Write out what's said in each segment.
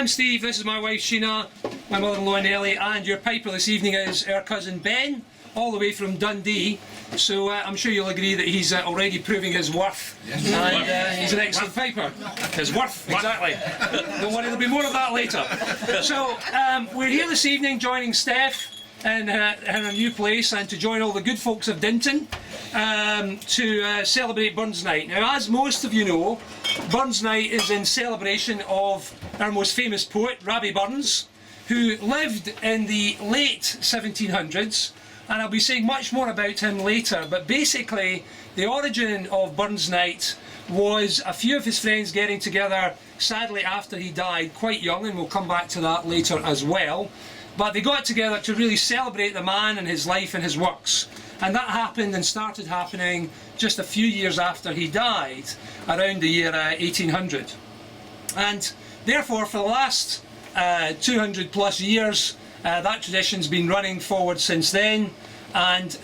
I'm Steve, this is my wife Sheena, my mother-in-law Nellie, and your piper this evening is our cousin Ben, all the way from Dundee. So I'm sure you'll agree that he's already proving his worth, and he's an excellent piper. His worth, exactly. Don't worry, there'll be more of that later. So we're here this evening joining Steph in her new place, and to join all the good folks of Dinton to celebrate Burns Night. Now, as most of you know, Burns Night is in celebration of our most famous poet, Rabbie Burns, who lived in the late 1700s, and I'll be saying much more about him later. But basically, the origin of Burns Night was a few of his friends getting together, sadly after he died, quite young, and we'll come back to that later as well. But they got together to really celebrate the man and his life and his works. And that happened and started happening just a few years after he died, around the year 1800. And therefore, for the last 200 plus years, that tradition's been running forward since then, and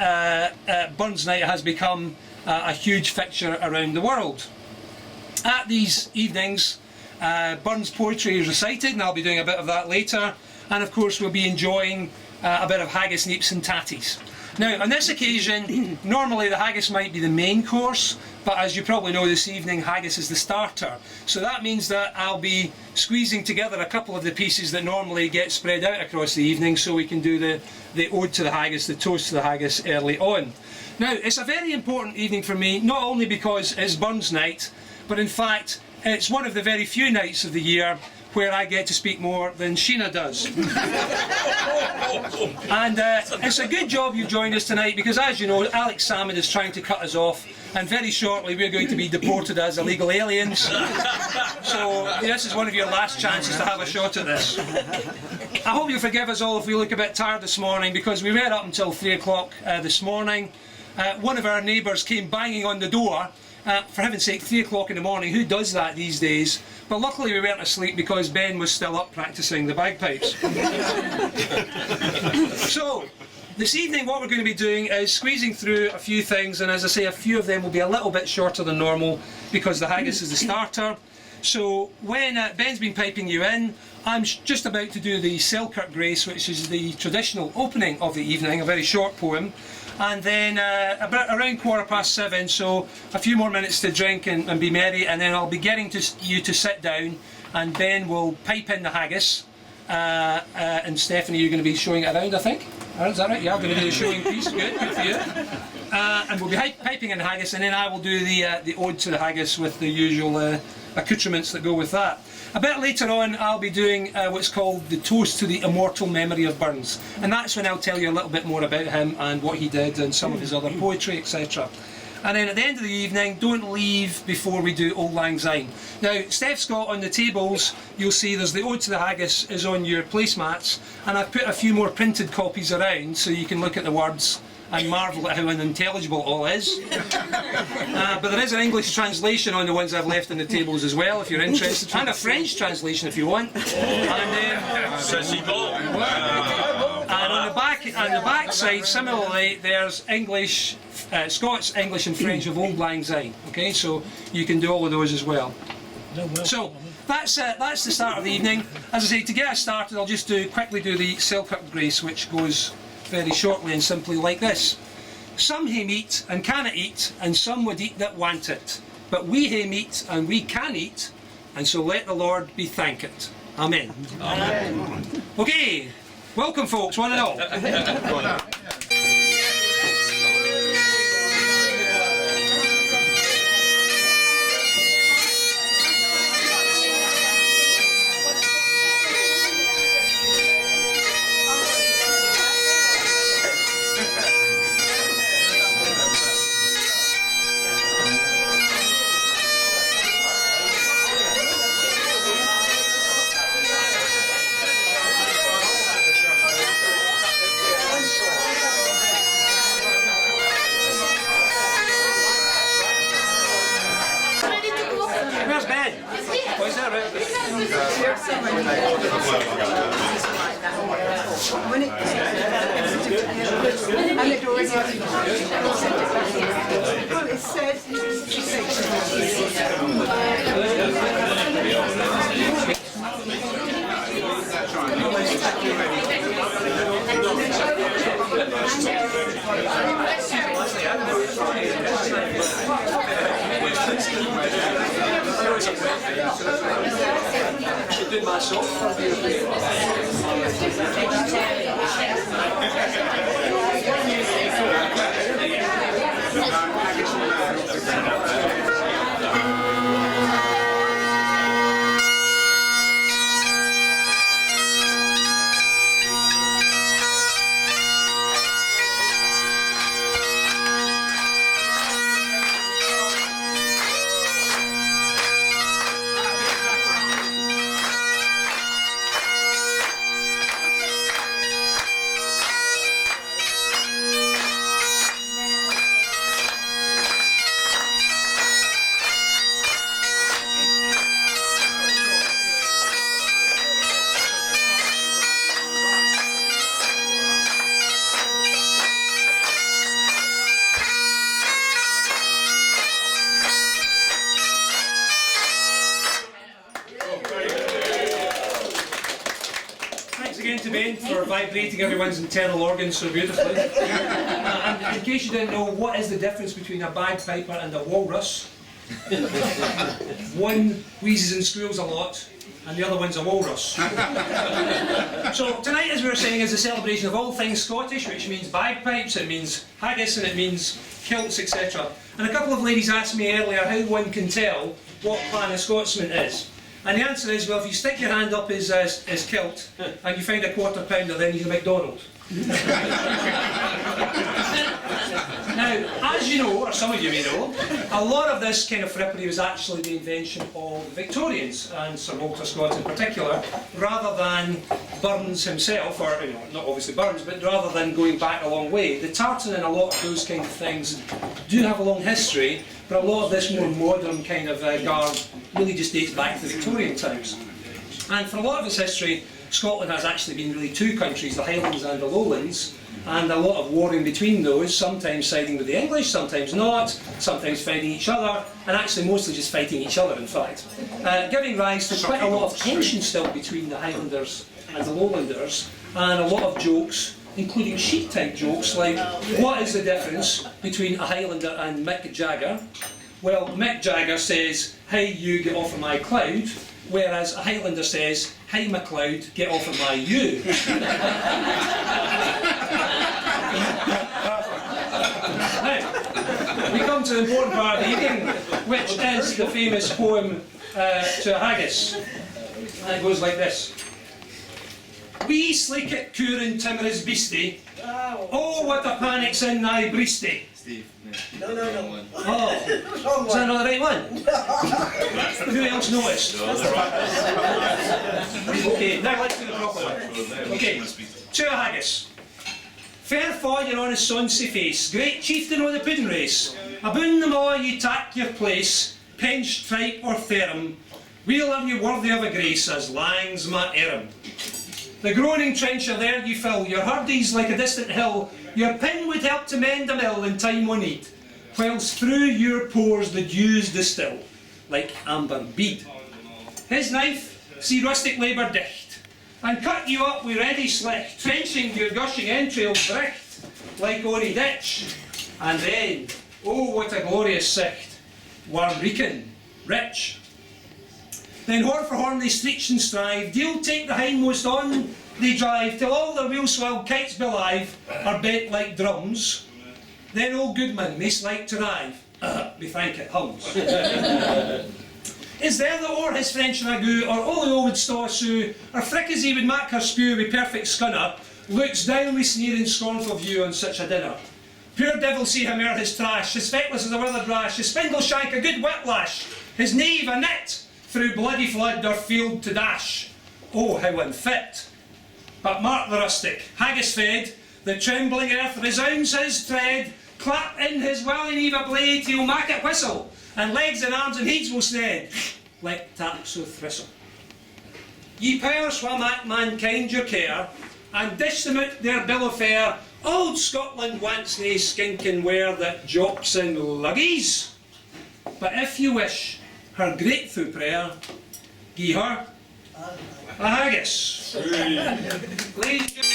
Burns Night has become a huge fixture around the world. At these evenings, Burns poetry is recited, and I'll be doing a bit of that later, and of course we'll be enjoying a bit of haggis, neeps and tatties. Now, on this occasion, normally the haggis might be the main course, but as you probably know this evening, haggis is the starter. So that means that I'll be squeezing together a couple of the pieces that normally get spread out across the evening, so we can do the ode to the haggis, the toast to the haggis early on. Now, it's a very important evening for me, not only because it's Burns Night, but in fact, it's one of the very few nights of the year where I get to speak more than Sheena does. And it's a good job you've joined us tonight, because as you know, Alex Salmon is trying to cut us off, and very shortly we're going to be deported as illegal aliens. So this is one of your last chances to have a shot at this. I hope you'll forgive us all if we look a bit tired this morning, because we were up until 3 o'clock this morning. One of our neighbours came banging on the door. For heaven's sake, 3 o'clock in the morning, who does that these days? But luckily we weren't asleep, because Ben was still up practising the bagpipes. So, this evening what we're going to be doing is squeezing through a few things, and as I say, a few of them will be a little bit shorter than normal, because the haggis is the starter. So when Ben's been piping you in, I'm just about to do the Selkirk Grace, which is the traditional opening of the evening, a very short poem. And then about around 7:15, so a few more minutes to drink and be merry, and then I'll be getting you to sit down, and Ben will pipe in the haggis, and Stephanie, you're going to be showing it around, I think? Is that right? Yeah, I'm going to do the showing piece. Good for you. And we'll be piping in the haggis, and then I will do the ode to the haggis with the usual accoutrements that go with that. A bit later on I'll be doing what's called the Toast to the Immortal Memory of Burns, and that's when I'll tell you a little bit more about him and what he did and some of his other poetry, etc. And then at the end of the evening, don't leave before we do Auld Lang Syne. Now, Steph's got on the tables, you'll see there's the Ode to the Haggis is on your placemats, and I've put a few more printed copies around so you can look at the words and marvel at how unintelligible it all is. But there is an English translation on the ones I've left on the tables as well, if you're interested, and a French translation if you want. And on the back side, similarly, there's English, Scots, English, and French of Auld Lang Syne. Okay, so you can do all of those as well. So that's the start of the evening. As I say, to get us started, I'll just quickly do the Selkirk Grace, which goes very shortly and simply like this. Some hae meat and cannot eat, and some would eat that want it. But we hae meat and we can eat, and so let the Lord be thanked. Amen. Amen. Okay, welcome folks, one and all. Where's Ben? Oh, is that right? And the doors are well, it says Should do myself. Again to Ben for vibrating everyone's internal organs so beautifully. And in case you didn't know, what is the difference between a bagpiper and a walrus? One wheezes and squeals a lot, and the other one's a walrus. So tonight, as we were saying, is a celebration of all things Scottish, which means bagpipes, it means haggis, and it means kilts, etc. And a couple of ladies asked me earlier how one can tell what clan a Scotsman is. And the answer is, well, if you stick your hand up his kilt and you find a quarter pounder, then he's a McDonald. Now, as you know, or some of you may know, a lot of this kind of frippery was actually the invention of the Victorians, and Sir Walter Scott in particular, rather than Burns himself, or not obviously Burns, but rather than going back a long way. The tartan and a lot of those kind of things do have a long history, but a lot of this more modern kind of garb really just dates back to the Victorian times. And for a lot of its history, Scotland has actually been really two countries, the Highlands and the Lowlands, and a lot of warring between those, sometimes siding with the English, sometimes not, sometimes fighting each other, and actually mostly just fighting each other in fact. Giving rise to quite a lot of tension still between the Highlanders and the Lowlanders, and a lot of jokes, including sheep type jokes like, what is the difference between a Highlander and Mick Jagger? Well, Mick Jagger says, hey you, get off of my cloud, whereas a Highlander says, hey MacLeod, get off of my you. Now, we come to the important part of the evening, which is the famous poem to a haggis. And it goes like this. Wee sleek it coorin timorous beastie. Oh, what a panic's in thy breastie. Steve. No. Oh, is that not the right one? Who else noticed? Okay, now let's do the proper one. Okay, to a haggis. Fair fa your honest sonsy face, great chieftain o' the pudding race. Aboon them all ye tak your place, pench, tripe or ferrum. We'll have you worthy of a grace as lang's ma erum. The groaning trencher there you fill, your hurdies like a distant hill, your pin would help to mend a mill in time o' need, whilst through your pores the dews distill, like amber bead. His knife, see rustic labour dicht, and cut you up with ready slick, trenching your gushing entrails bricht, like ony ditch. And then, oh what a glorious sicht, warm reeking, rich. Then horn for horn they streach and strive, deal take the hindmost on they drive, till all their wheel swelled kites belive are bent like drums. Then old Goodman mace like to rive, we thank it hums. Is there that o'er his French ragout, or olio would staw a sou, or frick as he would mak her spew with perfect scunner, looks down with sneering scornful view on such a dinner. Poor devil see him ere his trash, his feckless as a withered rash, his spindle shank a good whiplash, his knave a net, through bloody flood or field to dash. Oh, how unfit! But mark the rustic, haggis fed, the trembling earth resounds his tread, clap in his welling eve a blade, he'll mak it whistle, and legs and arms and heads will sned, like taps o' thistle. Ye powers wha mak mankind your care, and dish them out their bill of fare, old Scotland wants nae skinking ware that jops in luggies. But if you wish her grateful prayer, gie her a haggis. Ladies and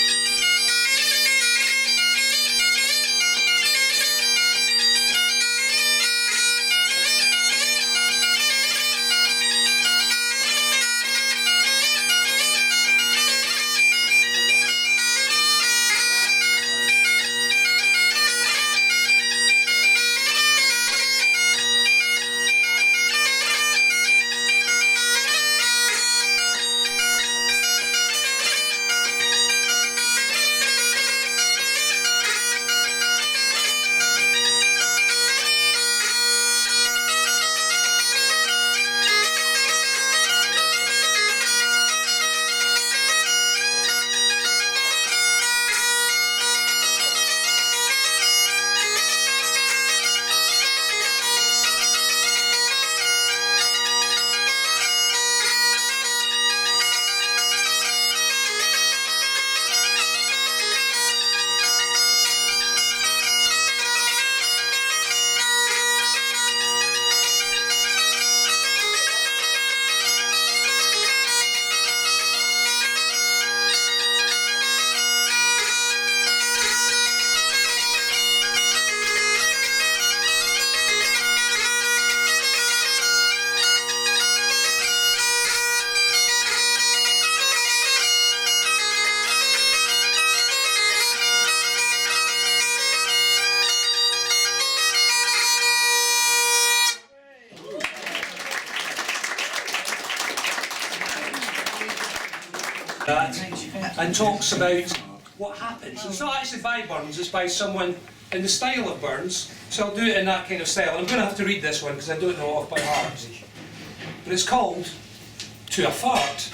that, and talks about what happens. It's not actually by Burns, it's by someone in the style of Burns, so I'll do it in that kind of style. I'm going to have to read this one because I don't know off by heart. But it's called To a Fart.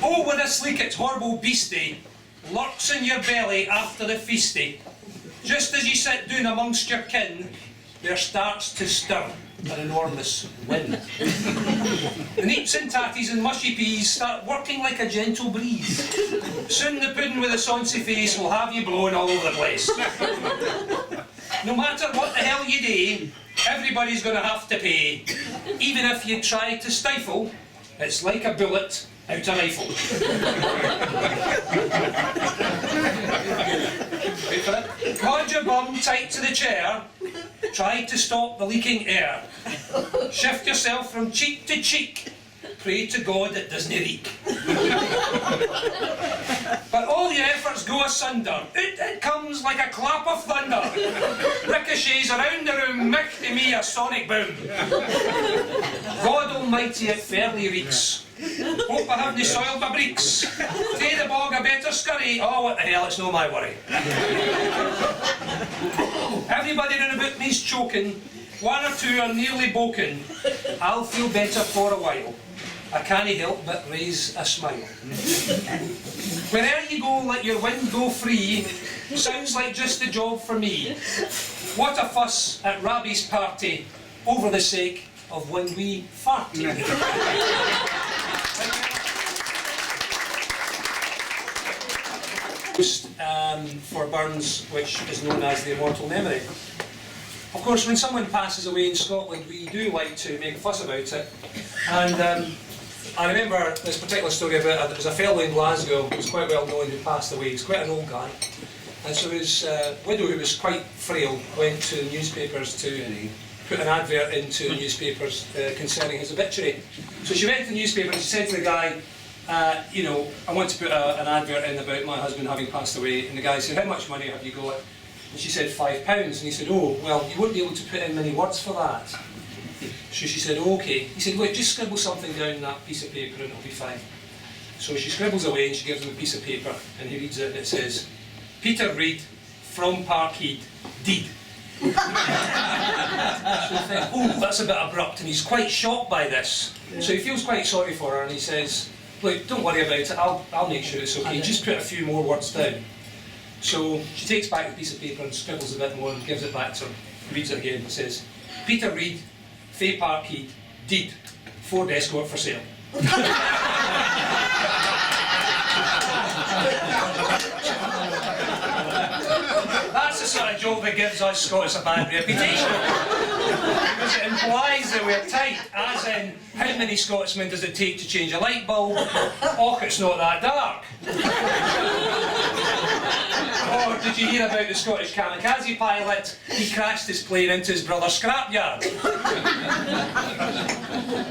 Oh, with a sleek it's horrible beastie, lurks in your belly after the feastie. Just as you sit down amongst your kin, there starts to stir an enormous wind. The neeps and tatties and mushy peas start working like a gentle breeze. Soon the pudding with a sonsy face will have you blowing all over the place. No matter what the hell you do, everybody's going to have to pay. Even if you try to stifle, it's like a bullet out a rifle. Wait for it. Hold your bum tight to the chair. Try to stop the leaking air. Shift yourself from cheek to cheek. Pray to God it doesn't leak. But all your efforts go asunder. It comes like a clap of thunder. Ricochets around the room, mich to me a sonic boom. God Almighty, it fairly reeks. Hope I haven't soiled my breeks. Tay the bog a better scurry. Oh, what the hell, it's no my worry. Everybody round about me's choking. One or two are nearly boking. I'll feel better for a while. I can't help but raise a smile. Where'er you go, let your wind go free. Sounds like just the job for me. What a fuss at Rabbie's party over the sake of when we farty. For Burns, which is known as the immortal memory. Of course, when someone passes away in Scotland, we do like to make a fuss about it. And I remember this particular story about there was a fellow in Glasgow who was quite well known who passed away. He was quite an old guy. And so his widow, who was quite frail, went to the newspapers to put an advert into the newspapers concerning his obituary. So she went to the newspaper and she said to the guy, you know, I want to put an advert in about my husband having passed away. And the guy said, how much money have you got? And she said, £5. And he said, oh, well, you won't be able to put in many words for that. So she said, oh, okay. He said, look, just scribble something down on that piece of paper and it'll be fine. So she scribbles away and she gives him a piece of paper and he reads it and it says, Peter Reid, from Parkhead, deed. So he thinks, oh, that's a bit abrupt, and he's quite shocked by this. Yeah. So he feels quite sorry for her and he says, look, don't worry about it, I'll make sure it's okay, just put a few more words down. So she takes back the piece of paper and scribbles a bit more and gives it back to him, reads it again and says, Peter Reid, Fay Parkhead, deed, Ford Escort for sale. That's the sort of joke that gives us Scots a bad reputation. Because it implies that we're tight, as in, how many Scotsmen does it take to change a light bulb? Och, it's not that dark. Or did you hear about the Scottish kamikaze pilot? He crashed his plane into his brother's scrapyard.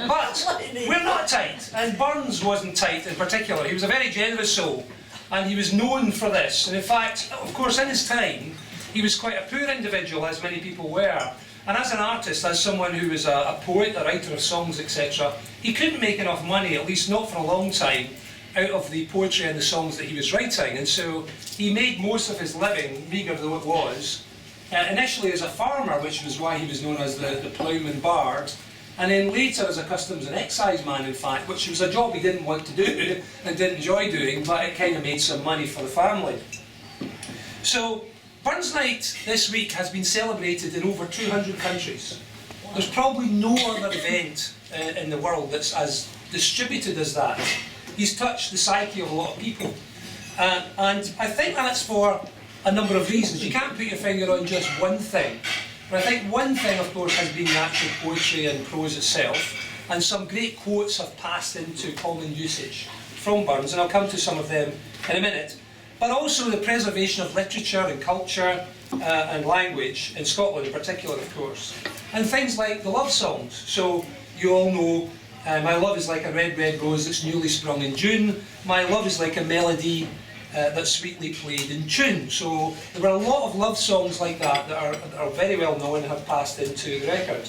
But we're not tight, and Burns wasn't tight in particular. He was a very generous soul, and he was known for this. And in fact, of course, in his time, he was quite a poor individual, as many people were. And as an artist, as someone who was a poet, a writer of songs, etc., he couldn't make enough money, at least not for a long time, out of the poetry and the songs that he was writing. And so he made most of his living, meagre though it was, initially as a farmer, which was why he was known as the ploughman bard, and then later as a customs and excise man, in fact, which was a job he didn't want to do and didn't enjoy doing, but it kind of made some money for the family. So Burns Night this week has been celebrated in over 200 countries. There's probably no other event in the world that's as distributed as that. He's touched the psyche of a lot of people. And I think that's for a number of reasons. You can't put your finger on just one thing. But I think one thing, of course, has been the actual poetry and prose itself. And some great quotes have passed into common usage from Burns, and I'll come to some of them in a minute. But also the preservation of literature and culture and language, in Scotland in particular, of course. And things like the love songs. So you all know, my love is like a red, red rose that's newly sprung in June. My love is like a melody that's sweetly played in tune. So there were a lot of love songs like that that are very well known and have passed into the record.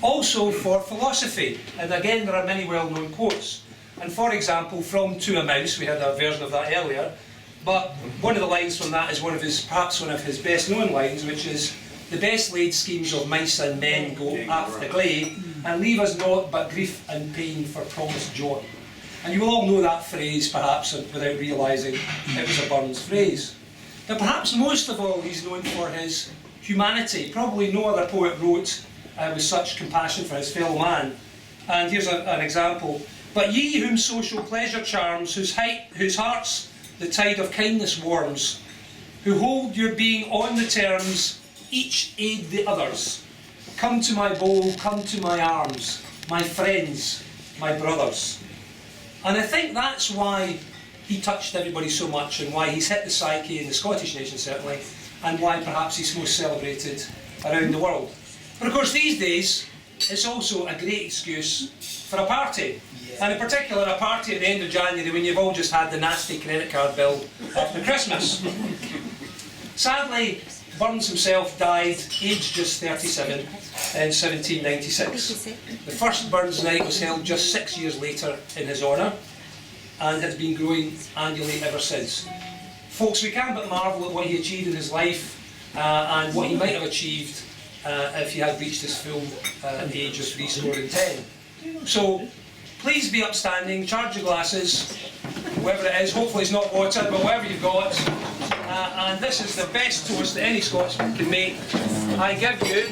Also for philosophy, and again there are many well-known quotes. And for example, from To a Mouse, we had a version of that earlier, but one of the lines from that is perhaps one of his best-known lines, which is, the best laid schemes of mice and men go aft the glade, and leave us naught but grief and pain for promised joy. And you will all know that phrase, perhaps, without realising it was a Burns phrase. But perhaps most of all, he's known for his humanity. Probably no other poet wrote with such compassion for his fellow man. And here's an example. But ye whom social pleasure charms, whose hearts the tide of kindness warms, who hold your being on the terms, each aid the others. Come to my bowl, come to my arms, my friends, my brothers. And I think that's why he touched everybody so much, and why he's hit the psyche in the Scottish nation certainly, and why perhaps he's most celebrated around the world. But of course these days, it's also a great excuse for a party. And in particular, a party at the end of January when you've all just had the nasty credit card bill after Christmas. Sadly, Burns himself died, aged just 37, in 1796. The first Burns Night was held just 6 years later in his honour, and has been growing annually ever since. Folks, we can't but marvel at what he achieved in his life, and what he might have achieved if he had reached his full age of 10. So, please be upstanding, charge your glasses, whatever it is, hopefully it's not water, but whatever you've got. And this is the best toast that any Scotsman can make. I give you